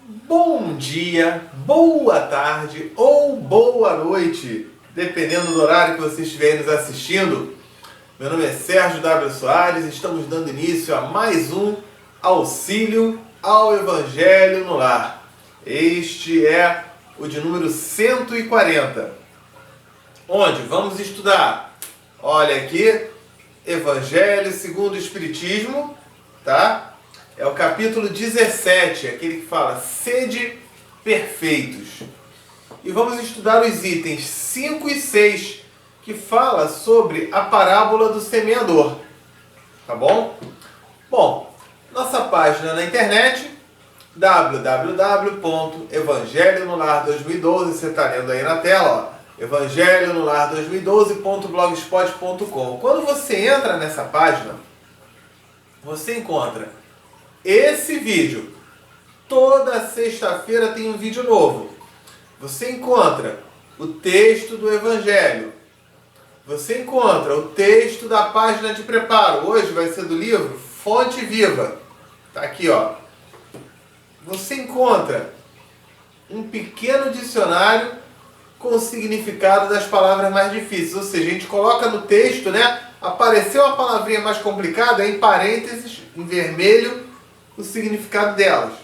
Bom dia, boa tarde ou boa noite, dependendo do horário que você estiver nos assistindo. Meu nome é Sérgio W. Soares e estamos dando início a mais um Auxílio ao Evangelho no Lar. Este é o de número 140, onde vamos estudar, olha aqui, Evangelho segundo o Espiritismo, tá? É o capítulo 17, aquele que fala Sede Perfeitos. E vamos estudar os itens 5 e 6, que fala sobre a parábola do semeador. Tá bom? Bom, nossa página na internet, www.evangelionolar2012, você está lendo aí na tela, ó, evangelionolar2012.blogspot.com. Quando você entra nessa página, você encontra esse vídeo. Toda sexta-feira tem um vídeo novo. Você encontra o texto do Evangelho. Você encontra o texto da página de preparo. Hoje vai ser do livro Fonte Viva. Tá aqui, ó. Você encontra um pequeno dicionário com o significado das palavras mais difíceis. Ou seja, a gente coloca no texto, né? Apareceu a palavrinha mais complicada, em parênteses, em vermelho, o significado delas.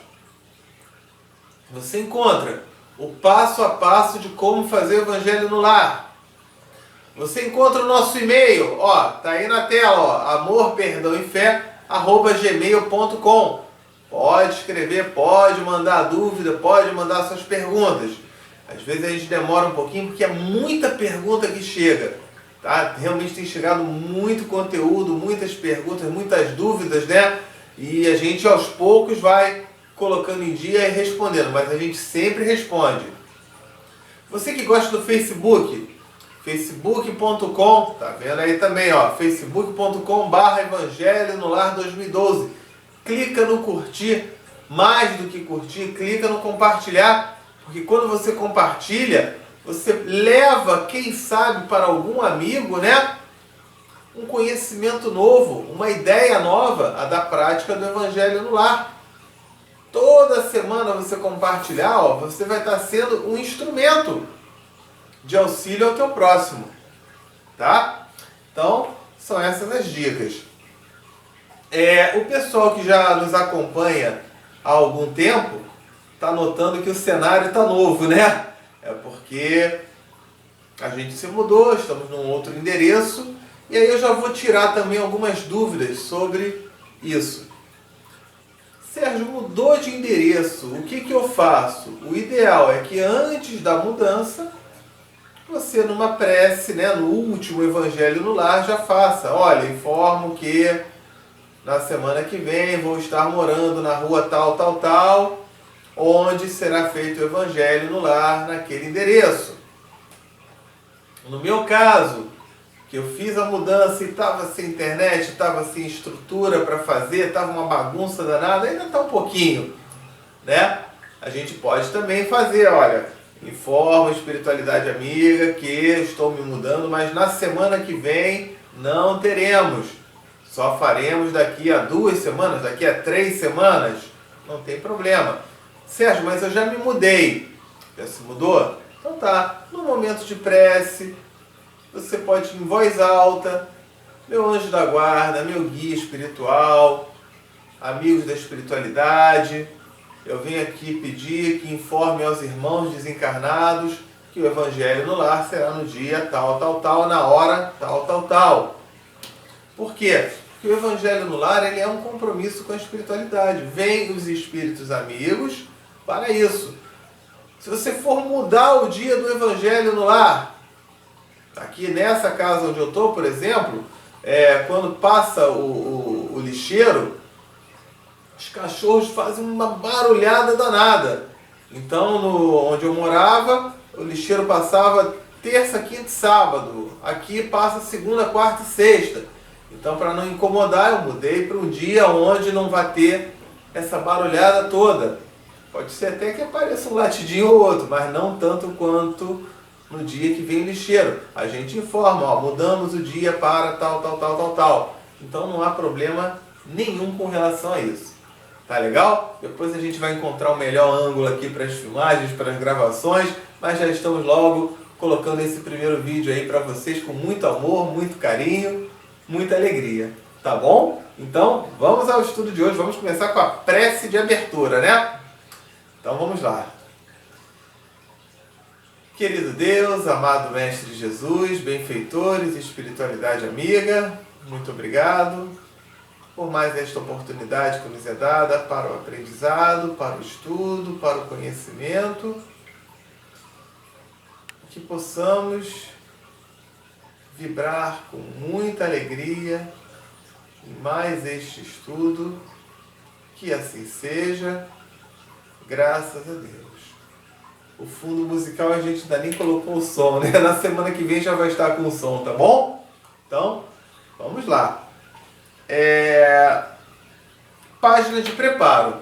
Você encontra o passo a passo de como fazer o Evangelho no Lar. Você encontra o nosso e-mail, ó, tá aí na tela, ó, amorperdãoefé@gmail.com. Pode escrever, pode mandar dúvida, pode mandar suas perguntas. Às vezes a gente demora um pouquinho porque é muita pergunta que chega, tá? Realmente tem chegado muito conteúdo, muitas perguntas, muitas dúvidas, né? E a gente aos poucos vai colocando em dia e respondendo, mas a gente sempre responde. Você que gosta do Facebook, facebook.com, tá vendo aí também, ó, facebook.com/Evangelho no Lar 2012. Clica no curtir, mais do que curtir, clica no compartilhar, porque quando você compartilha, você leva, quem sabe, para algum amigo, né? Um conhecimento novo, uma ideia nova, a da prática do Evangelho no Lar. Toda semana você compartilhar, ó, você vai estar sendo um instrumento de auxílio ao teu próximo, tá? Então, são essas as dicas. O pessoal que já nos acompanha há algum tempo está notando que o cenário está novo, né? É porque a gente se mudou, estamos num outro endereço. E aí eu já vou tirar também algumas dúvidas sobre isso. Sérgio, mudou de endereço, o que eu faço? O ideal é que antes da mudança, você numa prece, né, no último Evangelho no Lar, já faça. Olha, informo que na semana que vem vou estar morando na rua tal, tal, tal, onde será feito o Evangelho no Lar naquele endereço. No meu caso, que eu fiz a mudança e estava sem internet, estava sem estrutura para fazer, estava uma bagunça danada, ainda está um pouquinho, né? A gente pode também fazer, olha, informo a espiritualidade amiga que estou me mudando, mas na semana que vem não teremos, só faremos daqui a 2 semanas, daqui a 3 semanas, não tem problema. Sérgio, mas eu já me mudei. Já se mudou? Então tá, no momento de prece, você pode em voz alta, meu anjo da guarda, meu guia espiritual, amigos da espiritualidade, eu venho aqui pedir que informe aos irmãos desencarnados que o Evangelho no Lar será no dia tal, tal, tal, na hora tal, tal, tal. Por quê? Porque o Evangelho no Lar ele é um compromisso com a espiritualidade. Vem os espíritos amigos para isso. Se você for mudar o dia do Evangelho no Lar, aqui nessa casa onde eu estou, por exemplo, quando passa o lixeiro, os cachorros fazem uma barulhada danada. Então, onde eu morava, o lixeiro passava terça, quinta e sábado. Aqui passa segunda, quarta e sexta. Então, para não incomodar, eu mudei para um dia onde não vai ter essa barulhada toda. Pode ser até que apareça um latidinho ou outro, mas não tanto quanto no dia que vem o lixeiro. A gente informa, ó, mudamos o dia para tal, tal, tal, tal, tal. Então não há problema nenhum com relação a isso. Tá legal? Depois a gente vai encontrar o melhor ângulo aqui para as filmagens, para as gravações, mas já estamos logo colocando esse primeiro vídeo aí para vocês com muito amor, muito carinho, muita alegria. Tá bom? Então, vamos ao estudo de hoje. Vamos começar com a prece de abertura, né? Então, vamos lá. Querido Deus, amado Mestre Jesus, benfeitores e espiritualidade amiga, muito obrigado por mais esta oportunidade que nos é dada para o aprendizado, para o estudo, para o conhecimento, que possamos vibrar com muita alegria em mais este estudo, que assim seja, graças a Deus. O fundo musical a gente ainda nem colocou o som, né? Na semana que vem já vai estar com o som, tá bom? Então, vamos lá. Página de preparo.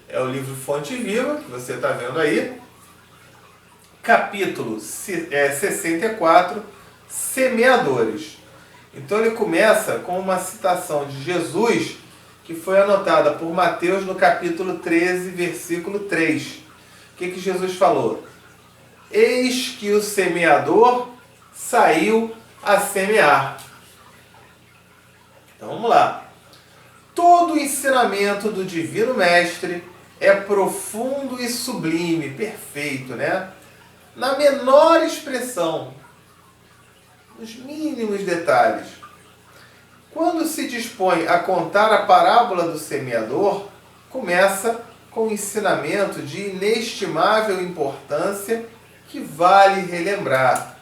É o livro Fonte Viva, que você está vendo aí. Capítulo 64, Semeadores. Então ele começa com uma citação de Jesus, que foi anotada por Mateus no capítulo 13, versículo 3. O que Jesus falou? Eis que o semeador saiu a semear. Então vamos lá. Todo o ensinamento do Divino Mestre é profundo e sublime, perfeito, né? Na menor expressão, nos mínimos detalhes. Quando se dispõe a contar a parábola do semeador, começa com um ensinamento de inestimável importância que vale relembrar.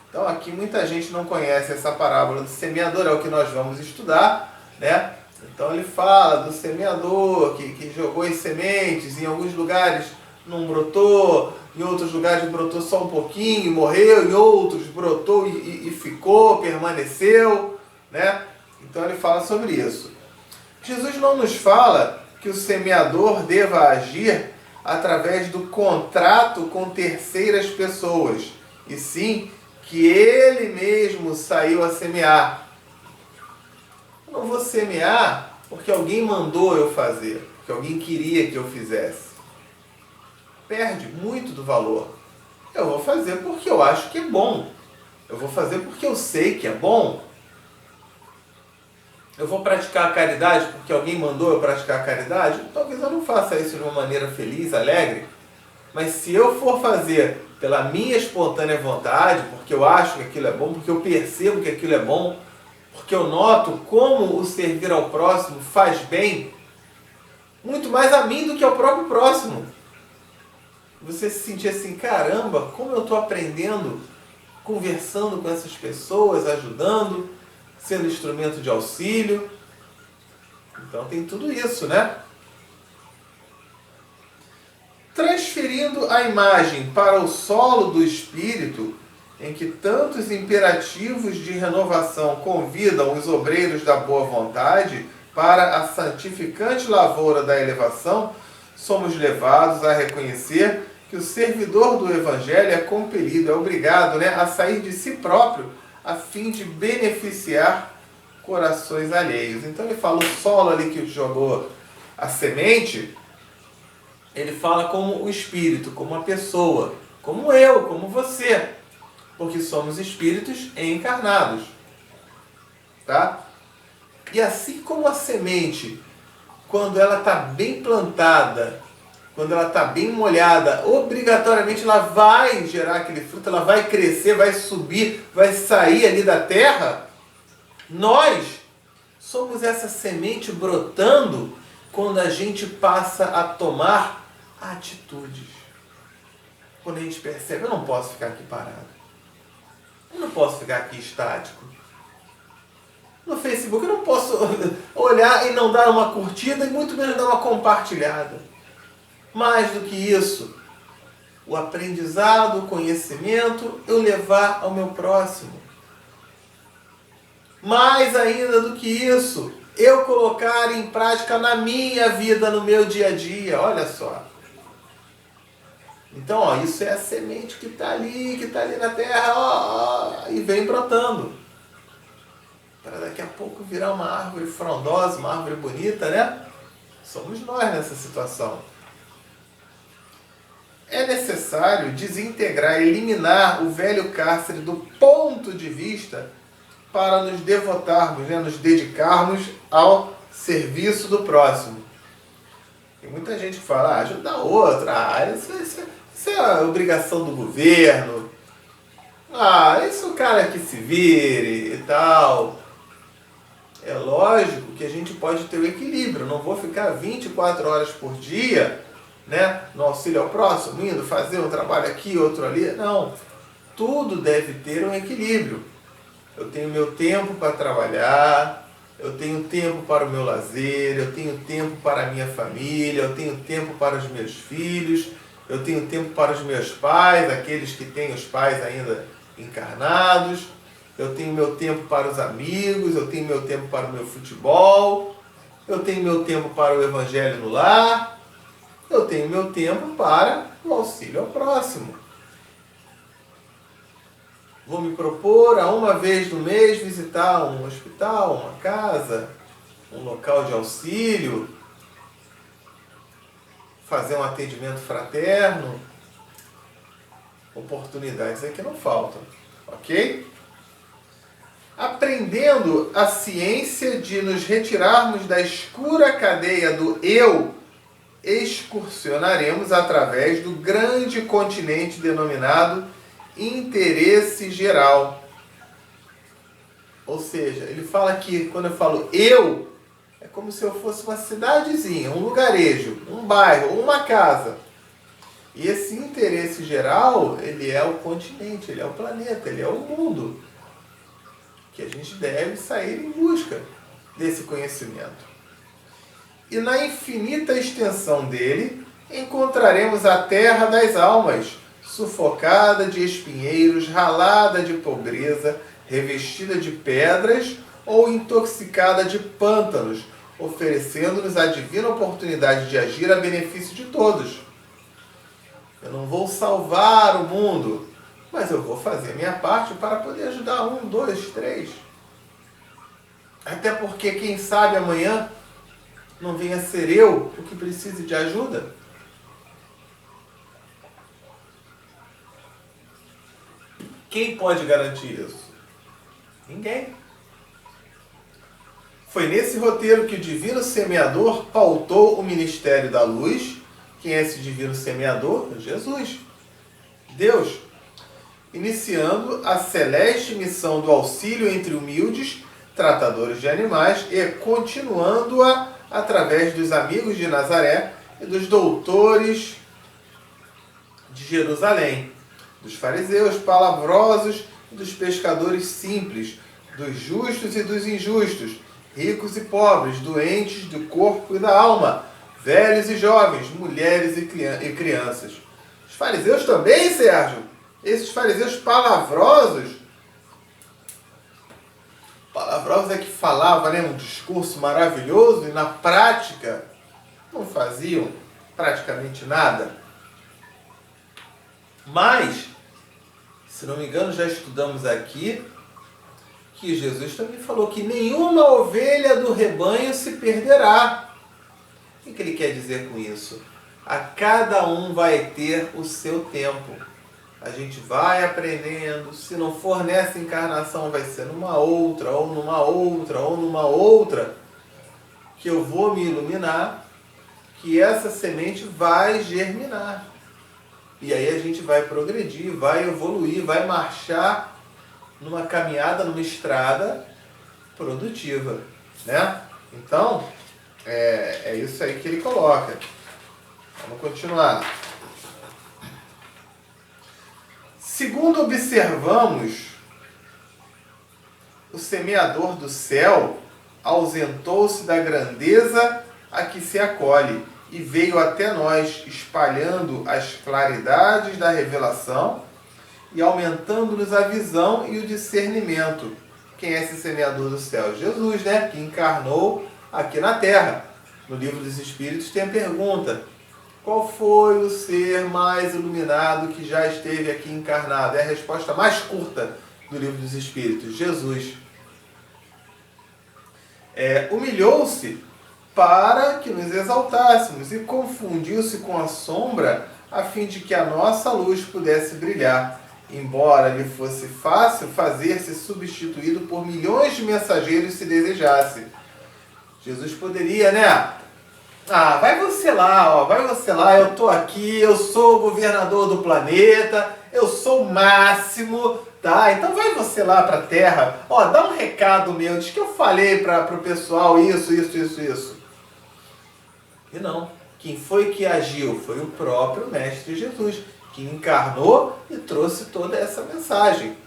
Então aqui muita gente não conhece essa parábola do semeador, é o que nós vamos estudar, né? Então ele fala do semeador que jogou as sementes, em alguns lugares não brotou, em outros lugares brotou só um pouquinho e morreu, em outros brotou e ficou, permaneceu, né? Então ele fala sobre isso. Jesus não nos fala que o semeador deva agir através do contrato com terceiras pessoas, e sim que ele mesmo saiu a semear. Eu não vou semear porque alguém mandou eu fazer, porque alguém queria que eu fizesse. Perde muito do valor. Eu vou fazer porque eu acho que é bom. Eu vou fazer porque eu sei que é bom. Eu vou praticar a caridade porque alguém mandou eu praticar a caridade? Talvez eu não faça isso de uma maneira feliz, alegre. Mas se eu for fazer pela minha espontânea vontade, porque eu acho que aquilo é bom, porque eu percebo que aquilo é bom, porque eu noto como o servir ao próximo faz bem, muito mais a mim do que ao próprio próximo. Você se sentir assim, caramba, como eu estou aprendendo, conversando com essas pessoas, ajudando, sendo instrumento de auxílio. Então tem tudo isso, né? Transferindo a imagem para o solo do espírito, em que tantos imperativos de renovação convidam os obreiros da boa vontade para a santificante lavoura da elevação, somos levados a reconhecer que o servidor do Evangelho é compelido, é obrigado, né, a sair de si próprio a fim de beneficiar corações alheios. Então ele fala o solo ali que jogou a semente, ele fala como o espírito, como a pessoa, como eu, como você, porque somos espíritos encarnados, tá? E assim como a semente, quando ela está bem plantada, quando ela está bem molhada, obrigatoriamente ela vai gerar aquele fruto, ela vai crescer, vai subir, vai sair ali da terra. Nós somos essa semente brotando quando a gente passa a tomar atitudes. Quando a gente percebe, eu não posso ficar aqui parado. Eu não posso ficar aqui estático. No Facebook eu não posso olhar e não dar uma curtida e muito menos dar uma compartilhada. Mais do que isso, o aprendizado, o conhecimento, eu levar ao meu próximo. Mais ainda do que isso, eu colocar em prática na minha vida, no meu dia a dia. Olha só. Então, ó, isso é a semente que está ali na terra, ó, e vem brotando. Para daqui a pouco virar uma árvore frondosa, uma árvore bonita, né? Somos nós nessa situação. É necessário desintegrar, eliminar o velho cárcere do ponto de vista para nos devotarmos, né, nos dedicarmos ao serviço do próximo. Tem muita gente que fala, ajuda outra, isso é obrigação do governo, isso o cara que se vire e tal. É lógico que a gente pode ter o equilíbrio, não vou ficar 24 horas por dia, né, no auxílio ao próximo, indo fazer um trabalho aqui, outro ali. Não, tudo deve ter um equilíbrio. Eu tenho meu tempo para trabalhar, eu tenho tempo para o meu lazer, eu tenho tempo para a minha família, eu tenho tempo para os meus filhos, eu tenho tempo para os meus pais, aqueles que têm os pais ainda encarnados, eu tenho meu tempo para os amigos, eu tenho meu tempo para o meu futebol, eu tenho meu tempo para o evangelho no lar, eu tenho meu tempo para o auxílio ao próximo. Vou me propor a uma vez no mês visitar um hospital, uma casa, um local de auxílio, fazer um atendimento fraterno. Oportunidades aqui não faltam, ok? Aprendendo a ciência de nos retirarmos da escura cadeia do eu, excursionaremos através do grande continente denominado interesse geral. Ou seja, ele fala que quando eu falo eu, é como se eu fosse uma cidadezinha, um lugarejo, um bairro, uma casa. E esse interesse geral, ele é o continente, ele é o planeta, ele é o mundo. Que a gente deve sair em busca desse conhecimento. E na infinita extensão dele, encontraremos a terra das almas, sufocada de espinheiros, ralada de pobreza, revestida de pedras ou intoxicada de pântanos, oferecendo-nos a divina oportunidade de agir a benefício de todos. Eu não vou salvar o mundo, mas eu vou fazer a minha parte para poder ajudar 1, 2, 3. Até porque, quem sabe amanhã não venha ser eu o que precise de ajuda. Quem pode garantir isso? Ninguém. Foi nesse roteiro que o Divino Semeador pautou o Ministério da Luz. Quem é esse Divino Semeador? Jesus. Deus. Iniciando a celeste missão do auxílio entre humildes, tratadores de animais, e continuando-a através dos amigos de Nazaré e dos doutores de Jerusalém, dos fariseus palavrosos e dos pescadores simples, dos justos e dos injustos, ricos e pobres, doentes do corpo e da alma, velhos e jovens, mulheres e crianças. Os fariseus também, Sérgio? Esses fariseus palavrosos é que falavam, né, um discurso maravilhoso e na prática não faziam praticamente nada. Mas, se não me engano, já estudamos aqui que Jesus também falou que nenhuma ovelha do rebanho se perderá. O que ele quer dizer com isso? A cada um vai ter o seu tempo. A gente vai aprendendo, se não for nessa encarnação, vai ser numa outra, ou numa outra, ou numa outra, que eu vou me iluminar, que essa semente vai germinar. E aí a gente vai progredir, vai evoluir, vai marchar numa caminhada, numa estrada produtiva, né? Então, é isso aí que ele coloca. Vamos continuar. Segundo observamos, o semeador do céu ausentou-se da grandeza a que se acolhe e veio até nós, espalhando as claridades da revelação e aumentando-nos a visão e o discernimento. Quem é esse semeador do céu? Jesus, né? Que encarnou aqui na Terra. No Livro dos Espíritos tem a pergunta: qual foi o ser mais iluminado que já esteve aqui encarnado? É a resposta mais curta do Livro dos Espíritos: Jesus. Humilhou-se para que nos exaltássemos, e confundiu-se com a sombra, a fim de que a nossa luz pudesse brilhar, embora lhe fosse fácil fazer-se substituído por milhões de mensageiros se desejasse. Jesus poderia, né? Ah, vai você lá, ó, vai você lá, eu tô aqui, eu sou o governador do planeta, eu sou o máximo, tá? Então vai você lá pra Terra, ó, dá um recado meu, diz que eu falei pro pessoal isso. E não, quem foi que agiu? Foi o próprio Mestre Jesus, que encarnou e trouxe toda essa mensagem.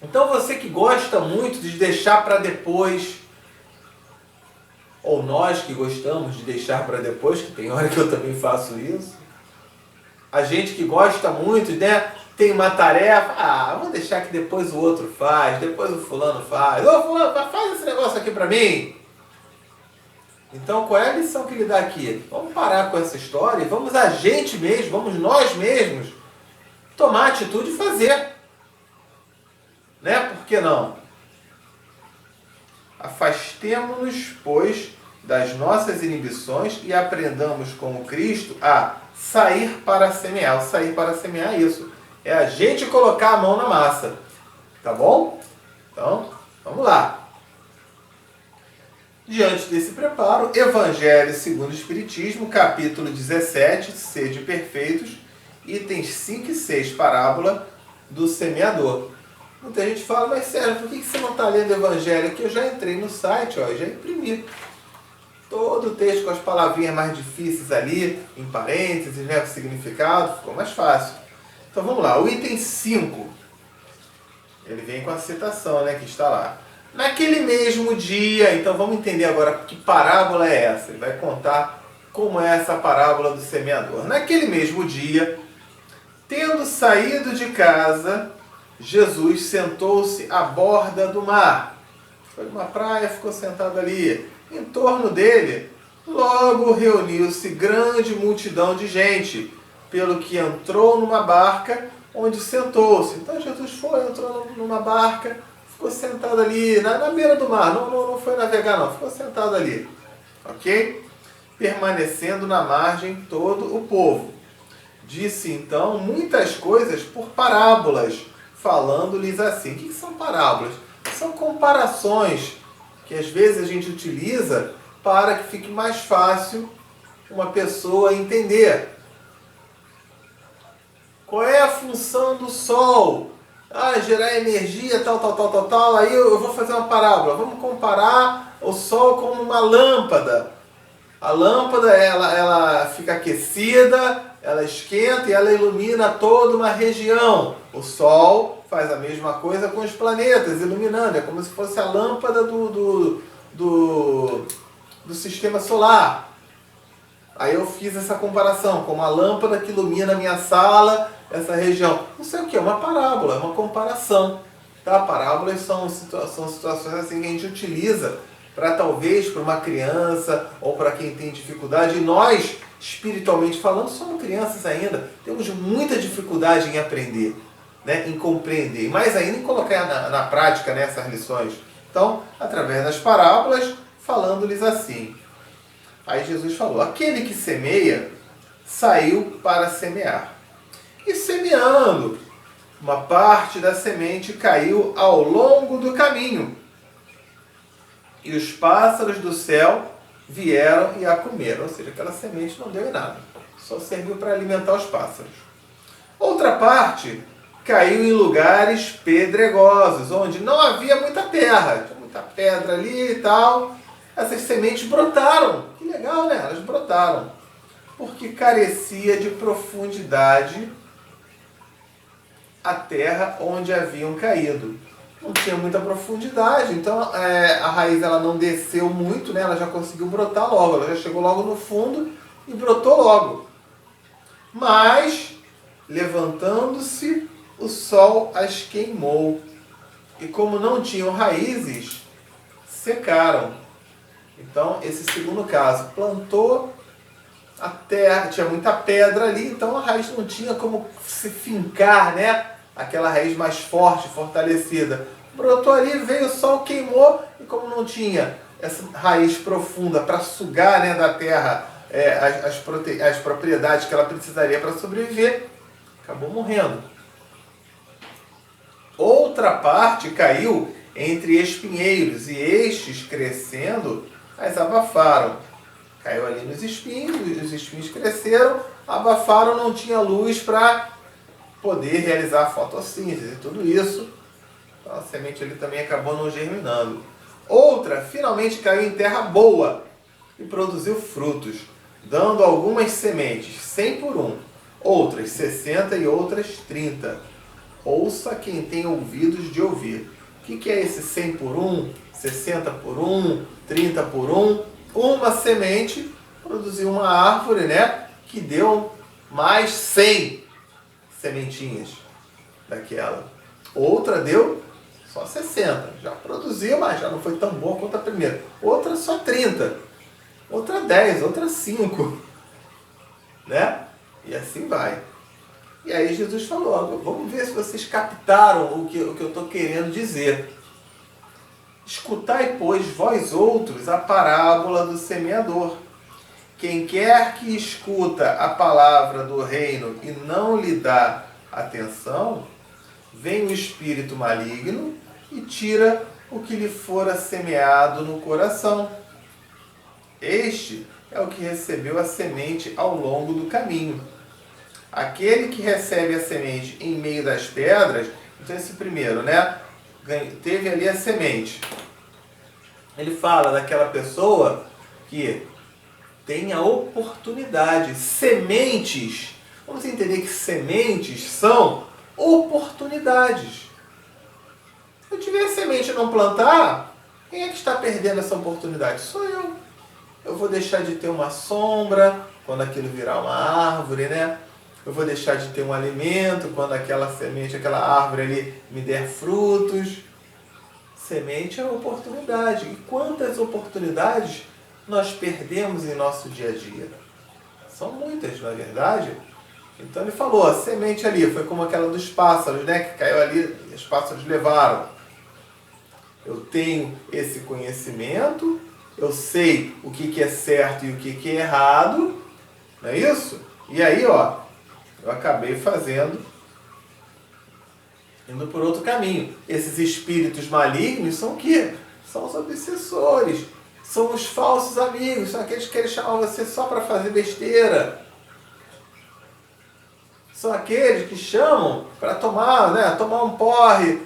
Então você que gosta muito de deixar para depois, ou nós que gostamos de deixar para depois, que tem hora que eu também faço isso, a gente que gosta muito, né, tem uma tarefa, vou deixar que depois o outro faz, depois o fulano faz, ô fulano, faz esse negócio aqui para mim. Então qual é a lição que ele dá aqui? Vamos parar com essa história e vamos a gente mesmo, vamos nós mesmos tomar atitude e fazer. Né? Por que não? Afastemo-nos, pois, das nossas inibições e aprendamos como Cristo a sair para semear. O sair para semear é isso. É a gente colocar a mão na massa. Tá bom? Então, vamos lá. Diante desse preparo, Evangelho segundo o Espiritismo, capítulo 17, Sede perfeitos, itens 5 e 6, parábola do semeador. Muita gente fala, mas Sérgio, por que você não está lendo o Evangelho aqui? Eu já entrei no site, ó, já imprimi todo o texto com as palavrinhas mais difíceis ali, em parênteses, né, com significado, ficou mais fácil. Então vamos lá, o item 5, ele vem com a citação, né, que está lá. Naquele mesmo dia, então vamos entender agora que parábola é essa. Ele vai contar como é essa parábola do semeador. Naquele mesmo dia, tendo saído de casa, Jesus sentou-se à borda do mar. Foi numa praia, ficou sentado ali. Em torno dele, logo reuniu-se grande multidão de gente, pelo que entrou numa barca onde sentou-se. Então Jesus entrou numa barca, ficou sentado ali na beira do mar, não foi navegar não, ficou sentado ali, ok? Permanecendo na margem todo o povo. Disse então muitas coisas por parábolas, falando-lhes assim. O que são parábolas? São comparações que às vezes a gente utiliza para que fique mais fácil uma pessoa entender. Qual é a função do Sol? Gerar energia, tal. Aí eu vou fazer uma parábola. Vamos comparar o Sol como uma lâmpada. A lâmpada, ela fica aquecida, ela esquenta e ela ilumina toda uma região. O Sol faz a mesma coisa com os planetas, iluminando. É como se fosse a lâmpada do sistema solar. Aí eu fiz essa comparação com uma lâmpada que ilumina a minha sala, essa região. Não sei o que, é uma parábola, é uma comparação. Tá? Parábolas são situações assim que a gente utiliza para talvez para uma criança ou para quem tem dificuldade. E nós, espiritualmente falando, somos crianças ainda. Temos muita dificuldade em aprender, né? Em compreender. E mais ainda em colocar na prática, né, essas lições. Então, através das parábolas, falando-lhes assim. Aí Jesus falou, aquele que semeia, saiu para semear. E semeando, uma parte da semente caiu ao longo do caminho. E os pássaros do céu vieram e a comeram. Ou seja, aquela semente não deu em nada. Só serviu para alimentar os pássaros. Outra parte caiu em lugares pedregosos, onde não havia muita terra. Tinha muita pedra ali e tal. Essas sementes brotaram. Que legal, né? Elas brotaram. Porque carecia de profundidade a terra onde haviam caído. Não tinha muita profundidade, então a raiz ela não desceu muito, né? Ela já conseguiu brotar logo, ela já chegou logo no fundo e brotou logo. Mas, levantando-se, o sol as queimou. E como não tinham raízes, secaram. Então, esse segundo caso, plantou a terra, tinha muita pedra ali, então a raiz não tinha como se fincar, né? Aquela raiz mais forte, fortalecida. Brotou ali, veio o sol, queimou, e como não tinha essa raiz profunda para sugar, né, da terra as propriedades que ela precisaria para sobreviver, acabou morrendo. Outra parte caiu entre espinheiros, e estes, crescendo, as abafaram. Caiu ali nos espinhos, os espinhos cresceram, abafaram, não tinha luz para poder realizar a fotossíntese e tudo isso. Então a semente ali também acabou não germinando. Outra finalmente caiu em terra boa e produziu frutos, dando algumas sementes, 100 por um, outras 60 e outras 30. Ouça quem tem ouvidos de ouvir. O que é esse 100 por 1, 60 por 1, 30 por 1? Uma semente produziu uma árvore, né, que deu mais 100 sementinhas daquela. Outra deu só 60. Já produziu, mas já não foi tão boa quanto a primeira. Outra só 30. Outra 10, outra 5. Né? E assim vai. E aí Jesus falou, vamos ver se vocês captaram o que eu estou querendo dizer. Escutai, pois, vós outros, a parábola do semeador. Quem quer que escuta a palavra do reino e não lhe dá atenção, vem o espírito maligno e tira o que lhe fora semeado no coração. Este é o que recebeu a semente ao longo do caminho. Aquele que recebe a semente em meio das pedras, então esse primeiro, né? Teve ali a semente. Ele fala daquela pessoa que tem a oportunidade. Sementes, vamos entender que sementes são oportunidades. Se eu tiver semente e não plantar, quem é que está perdendo essa oportunidade? Sou eu. Eu vou deixar de ter uma sombra quando aquilo virar uma árvore, né? Eu vou deixar de ter um alimento quando aquela semente, aquela árvore ali me der frutos. Semente é uma oportunidade. E quantas oportunidades nós perdemos em nosso dia a dia? São muitas, não é verdade? Então ele falou, a semente ali foi como aquela dos pássaros, né? Que caiu ali e os pássaros levaram. Eu tenho esse conhecimento, eu sei o que é certo e o que é errado, não é isso? E aí, ó, eu acabei indo por outro caminho. Esses espíritos malignos são o quê? São os obsessores, são os falsos amigos, são aqueles que querem chamar você só para fazer besteira. São aqueles que chamam para tomar, né, tomar um porre,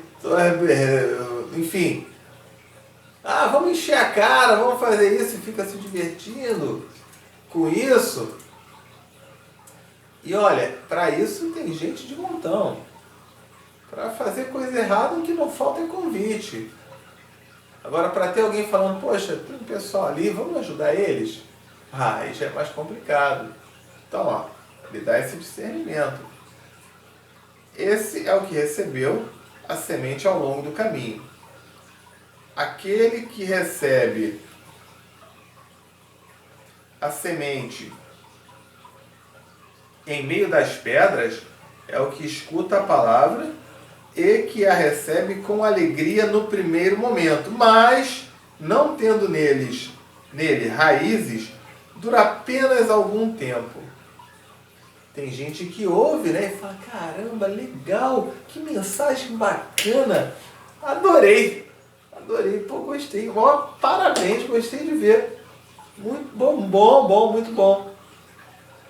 enfim. Ah, vamos encher a cara, vamos fazer isso e fica se divertindo com isso. E olha, para isso tem gente de montão. Para fazer coisa errada, o que não falta é convite. Agora, para ter alguém falando, poxa, tem um pessoal ali, vamos ajudar eles? Aí já é mais complicado. Então, ó, ele dá esse discernimento. Esse é o que recebeu a semente ao longo do caminho. Aquele que recebe a semente em meio das pedras é o que escuta a palavra e que a recebe com alegria no primeiro momento, mas não tendo nele raízes, dura apenas algum tempo. Tem gente que ouve, né, e fala, caramba, legal, que mensagem bacana, adorei, pô, gostei, ó, parabéns, gostei de ver, muito bom, muito bom.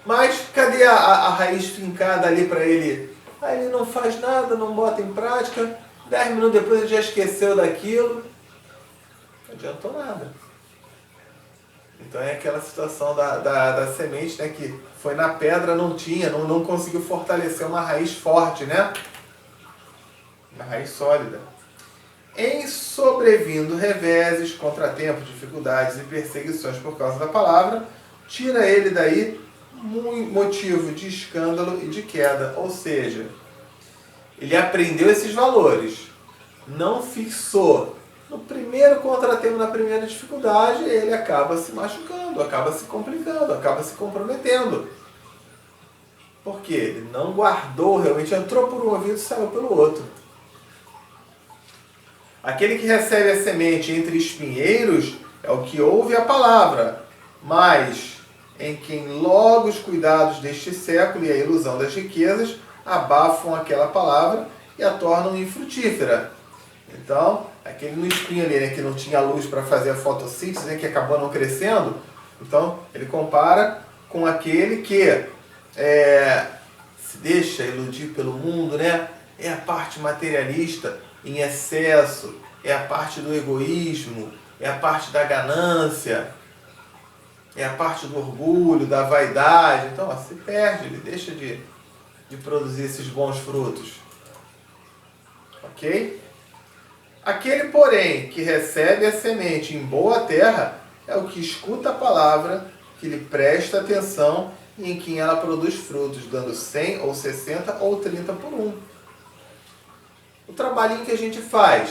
Mas cadê a raiz fincada ali para ele? Aí ele não faz nada, não bota em prática, 10 minutos depois ele já esqueceu daquilo, não adiantou nada. Então é aquela situação da semente, né, que foi na pedra, não conseguiu fortalecer uma raiz forte, né? Uma raiz sólida. Em sobrevindo reveses, contratempos, dificuldades e perseguições por causa da palavra, tira ele daí motivo de escândalo e de queda. Ou seja, ele aprendeu esses valores, não fixou. No primeiro contratempo, na primeira dificuldade, ele acaba se machucando, acaba se complicando, acaba se comprometendo. Por quê? Ele não guardou, realmente entrou por um ouvido e saiu pelo outro. Aquele que recebe a semente entre espinheiros é o que ouve a palavra, mas em quem logo os cuidados deste século e a ilusão das riquezas abafam aquela palavra e a tornam infrutífera. Então, aquele no espinho ali, né, que não tinha luz para fazer a fotossíntese, né, que acabou não crescendo, então ele compara com aquele que se deixa iludir pelo mundo, né? É a parte materialista em excesso, é a parte do egoísmo, é a parte da ganância, é a parte do orgulho, da vaidade. Então, se perde, ele deixa de produzir esses bons frutos. Ok? Aquele, porém, que recebe a semente em boa terra é o que escuta a palavra, que lhe presta atenção e em quem ela produz frutos, dando 100 ou 60 ou 30 por um. O trabalhinho que a gente faz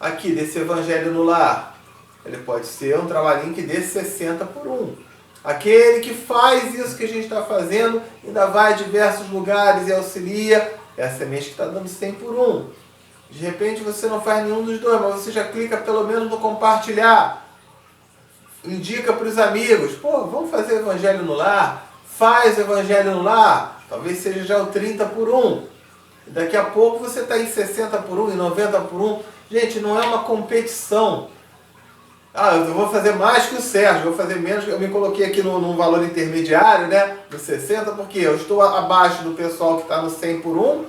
aqui desse evangelho no lar, ele pode ser um trabalhinho que dê 60 por um. Aquele que faz isso que a gente está fazendo, ainda vai a diversos lugares e auxilia, é a semente que está dando 100 por um. De repente você não faz nenhum dos dois, mas você já clica pelo menos no compartilhar. Indica para os amigos, pô, vamos fazer o evangelho no lar? Faz o evangelho no lar, talvez seja já o 30 por um. Daqui a pouco você está em 60 por um, em 90 por um. Gente, não é uma competição. Ah, eu vou fazer mais que o Sérgio, vou fazer menos. Eu me coloquei aqui num valor intermediário, né, do 60, porque eu estou abaixo do pessoal que está no 100 por um,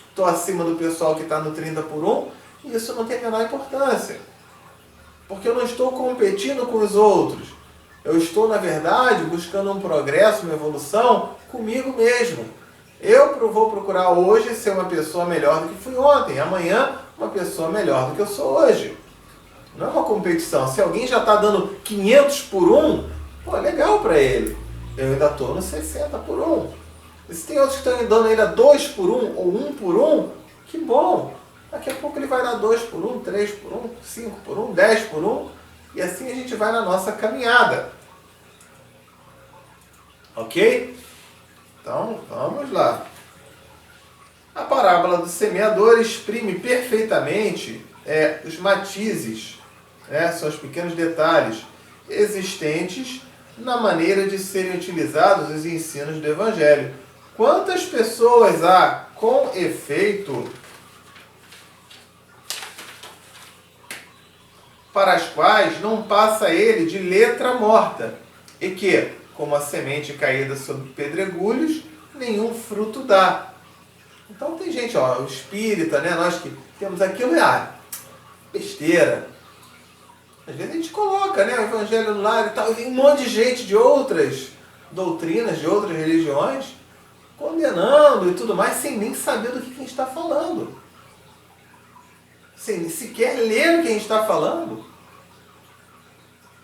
estou acima do pessoal que está no 30 por um, e isso não tem a menor importância. Porque eu não estou competindo com os outros. Eu estou, na verdade, buscando um progresso, uma evolução comigo mesmo. Eu vou procurar hoje ser uma pessoa melhor do que fui ontem. Amanhã, uma pessoa melhor do que eu sou hoje. Não é uma competição. Se alguém já está dando 500 por um, pô, legal para ele. Eu ainda estou no 60 por um. E se tem outros que estão dando ainda 2 por um ou 1 por um, que bom. Daqui a pouco ele vai dar 2 por 1, 3 por 1, 5 por 1, 10 por 1. E assim a gente vai na nossa caminhada. Ok? Então, vamos lá. A parábola do semeador exprime perfeitamente os matizes, são os pequenos detalhes existentes na maneira de serem utilizados os ensinos do Evangelho. Quantas pessoas há, com efeito, para as quais não passa ele de letra morta, e que, como a semente caída sobre pedregulhos, nenhum fruto dá. Então tem gente, o espírita, né, nós que temos aquilo, besteira. Às vezes a gente coloca, o evangelho no lar e tal, e tem um monte de gente de outras doutrinas, de outras religiões, condenando e tudo mais, sem nem saber do que a gente está falando. Sem sequer ler o que a gente está falando.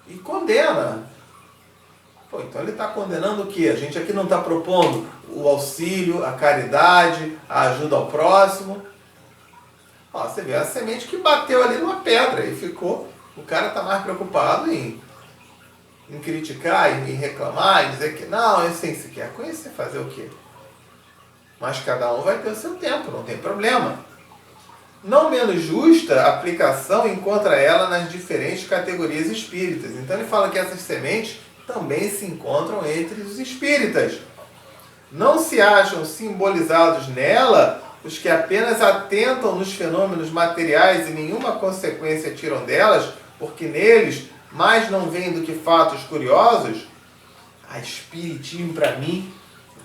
E condena. Pô, então ele está condenando o quê? A gente aqui não está propondo o auxílio, a caridade, a ajuda ao próximo. Você vê a semente que bateu ali numa pedra e ficou. O cara está mais preocupado em criticar, em reclamar, em dizer que não, assim, se quer conhecer, fazer o quê? Mas cada um vai ter o seu tempo, não tem problema. Não menos justa a aplicação encontra ela nas diferentes categorias espíritas. Então ele fala que essas sementes também se encontram entre os espíritas. Não se acham simbolizados nela os que apenas atentam nos fenômenos materiais e nenhuma consequência tiram delas, porque neles mais não veem do que fatos curiosos? Espiritismo para mim,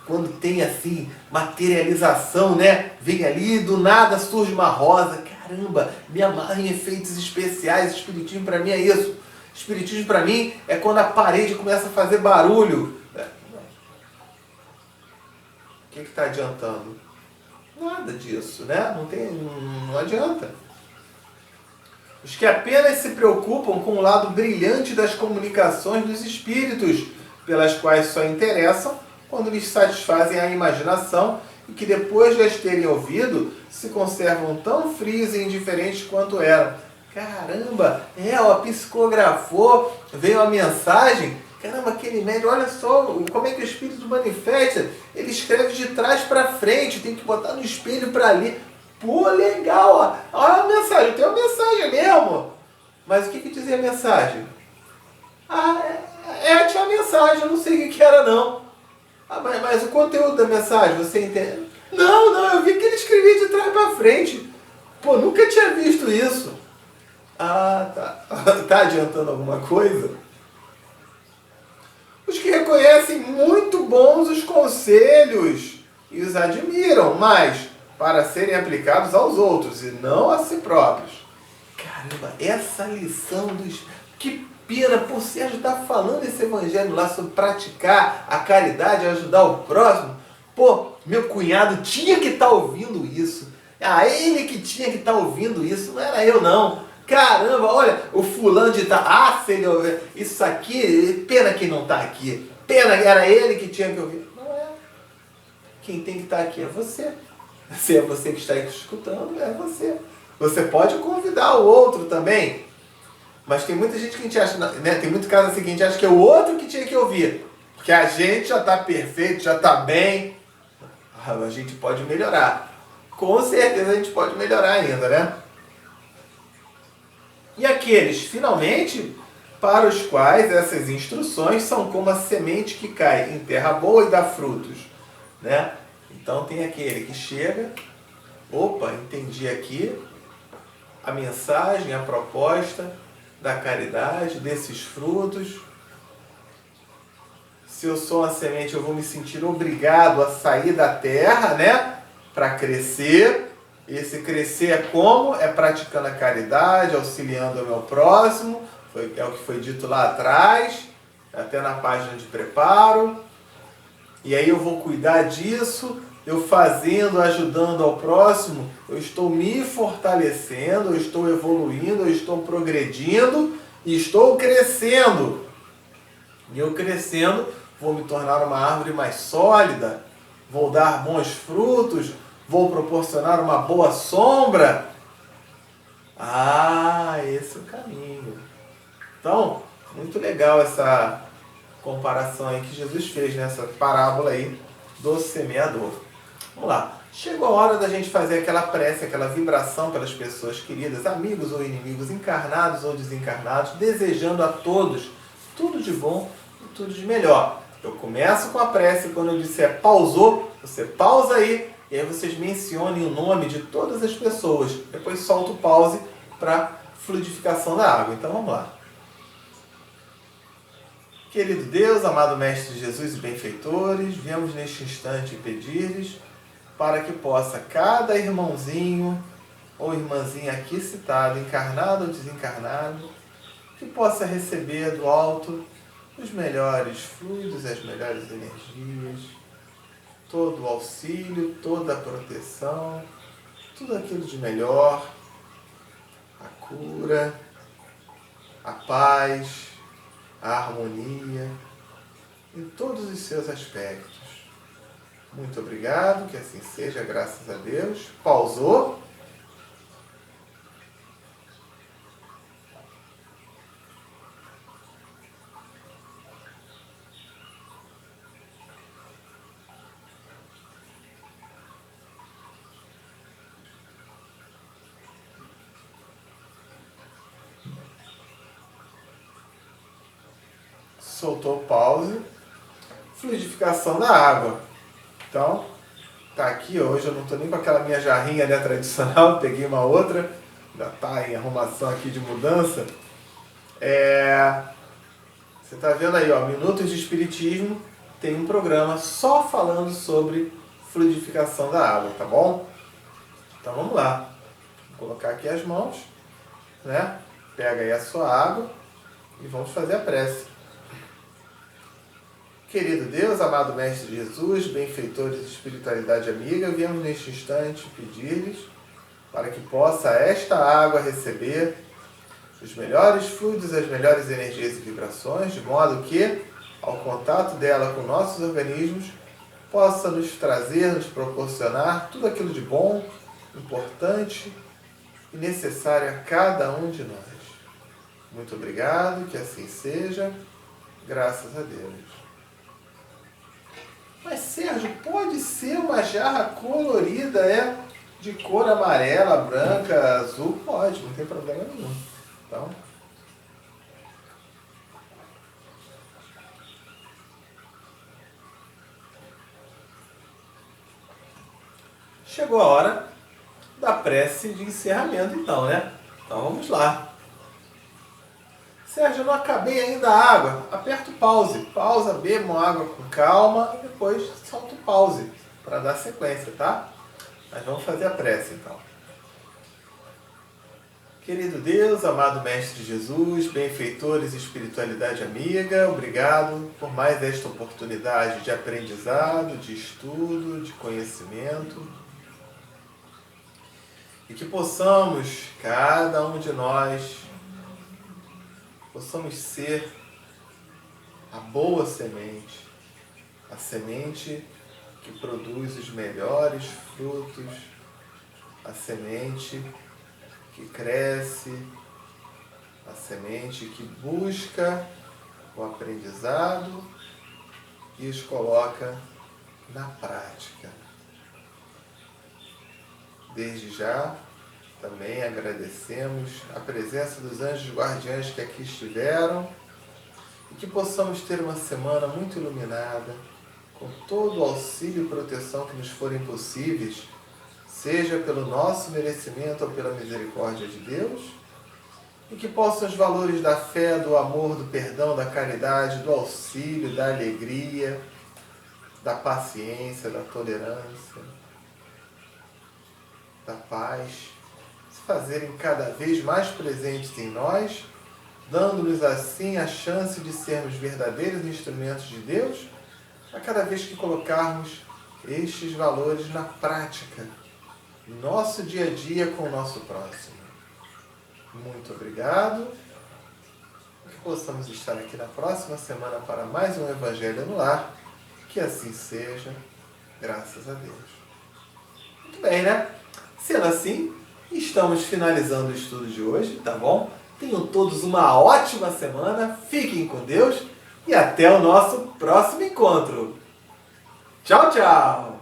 quando tem assim, materialização, vem ali, do nada surge uma rosa, caramba, me amarra em efeitos especiais, espiritismo para mim é isso. Espiritismo para mim é quando a parede começa a fazer barulho. O que está adiantando? Nada disso, não adianta. Os que apenas se preocupam com o lado brilhante das comunicações dos espíritos, pelas quais só interessam quando lhes satisfazem a imaginação e que depois de as terem ouvido, se conservam tão frios e indiferentes quanto eram. Caramba, psicografou, veio a mensagem, caramba, aquele médium, olha só como é que o espírito manifesta, ele escreve de trás para frente, tem que botar no espelho para ali. Pô, legal, olha a mensagem, tem uma mensagem mesmo. Mas o que dizia a mensagem? Ah, tinha a mensagem, eu não sei o que era não. Ah, mas o conteúdo da mensagem, você entende? Não, eu vi que ele escrevia de trás para frente. Pô, nunca tinha visto isso. Ah, tá. Tá adiantando alguma coisa? Os que reconhecem muito bons os conselhos e os admiram, mas para serem aplicados aos outros e não a si próprios. Caramba, essa lição dos... Que pena, por Sérgio estar falando esse evangelho lá sobre praticar a caridade, ajudar o próximo. Pô, meu cunhado tinha que estar ouvindo isso. Ah, ele que tinha que estar ouvindo isso, não era eu não. Caramba, olha, o fulano de tal. Ah, se ele ouvir isso aqui, pena que não está aqui. Pena que era ele que tinha que ouvir. Não é. Quem tem que estar aqui é você. Se é você que está escutando, é você. Você pode convidar o outro também. Mas tem muita gente que a gente acha, né? Tem muito caso assim que a gente acha que é o outro que tinha que ouvir. Porque a gente já está perfeito, já está bem. A gente pode melhorar. Com certeza a gente pode melhorar ainda, né? E aqueles, finalmente, para os quais essas instruções são como a semente que cai em terra boa e dá frutos, né? Então tem aquele que chega, opa, entendi aqui a mensagem, a proposta da caridade, desses frutos. Se eu sou uma semente, eu vou me sentir obrigado a sair da terra, né? Para crescer. Esse crescer é como? É praticando a caridade, auxiliando o meu próximo. É o que foi dito lá atrás, até na página de preparo. E aí eu vou cuidar disso, eu fazendo, ajudando ao próximo, eu estou me fortalecendo, eu estou evoluindo, eu estou progredindo e estou crescendo. E eu crescendo, vou me tornar uma árvore mais sólida, vou dar bons frutos, vou proporcionar uma boa sombra. Ah, esse é o caminho. Então, muito legal essa comparação aí que Jesus fez nessa parábola aí do semeador. Vamos lá. Chegou a hora da gente fazer aquela prece, aquela vibração pelas pessoas queridas, amigos ou inimigos, encarnados ou desencarnados, desejando a todos tudo de bom e tudo de melhor. Eu começo com a prece, quando eu disser pausou, você pausa aí, e aí vocês mencionem o nome de todas as pessoas. Depois solta o pause para fluidificação da água. Então vamos lá. Querido Deus, amado Mestre Jesus e benfeitores, viemos neste instante pedir-lhes para que possa cada irmãozinho ou irmãzinha aqui citado, encarnado ou desencarnado, que possa receber do alto os melhores fluidos, as melhores energias, todo o auxílio, toda a proteção, tudo aquilo de melhor, a cura, a paz, a harmonia, em todos os seus aspectos. Muito obrigado, que assim seja, graças a Deus. Pausou. Soltou o pause. Fluidificação da água. Então, tá aqui hoje, eu não estou nem com aquela minha jarrinha, né, tradicional, peguei uma outra, já está em arrumação aqui de mudança. Você está vendo aí, ó, Minutos de Espiritismo, tem um programa só falando sobre fluidificação da água, tá bom? Então vamos lá. Vou colocar aqui as mãos, né? Pega aí a sua água e vamos fazer a prece. Querido Deus, amado Mestre Jesus, benfeitores de espiritualidade amiga, viemos neste instante pedir-lhes para que possa esta água receber os melhores fluidos, as melhores energias e vibrações, de modo que, ao contato dela com nossos organismos, possa nos trazer, nos proporcionar tudo aquilo de bom, importante e necessário a cada um de nós. Muito obrigado, que assim seja, graças a Deus. Mas Sérgio, pode ser uma jarra colorida, de cor amarela, branca, azul? Pode, não tem problema nenhum. Então, chegou a hora da prece de encerramento então, né? Então vamos lá. Sérgio, eu não acabei ainda a água. Aperta o pause. Pausa, bebam água com calma e depois solta o pause para dar sequência, tá? Mas vamos fazer a prece então. Querido Deus, amado Mestre Jesus, benfeitores e espiritualidade amiga, obrigado por mais esta oportunidade de aprendizado, de estudo, de conhecimento. E que possamos, cada um de nós, possamos ser a boa semente, a semente que produz os melhores frutos, a semente que cresce, a semente que busca o aprendizado e os coloca na prática. Desde já, também agradecemos a presença dos anjos guardiães que aqui estiveram e que possamos ter uma semana muito iluminada, com todo o auxílio e proteção que nos forem possíveis, seja pelo nosso merecimento ou pela misericórdia de Deus, e que possam os valores da fé, do amor, do perdão, da caridade, do auxílio, da alegria, da paciência, da tolerância, da paz, se fazerem cada vez mais presentes em nós, dando-nos assim a chance de sermos verdadeiros instrumentos de Deus, a cada vez que colocarmos estes valores na prática, no nosso dia a dia com o nosso próximo. Muito obrigado. Que possamos estar aqui na próxima semana para mais um Evangelho no Lar. Que assim seja, graças a Deus. Muito bem, né? Sendo assim, estamos finalizando o estudo de hoje, tá bom? Tenham todos uma ótima semana, fiquem com Deus e até o nosso próximo encontro. Tchau, tchau!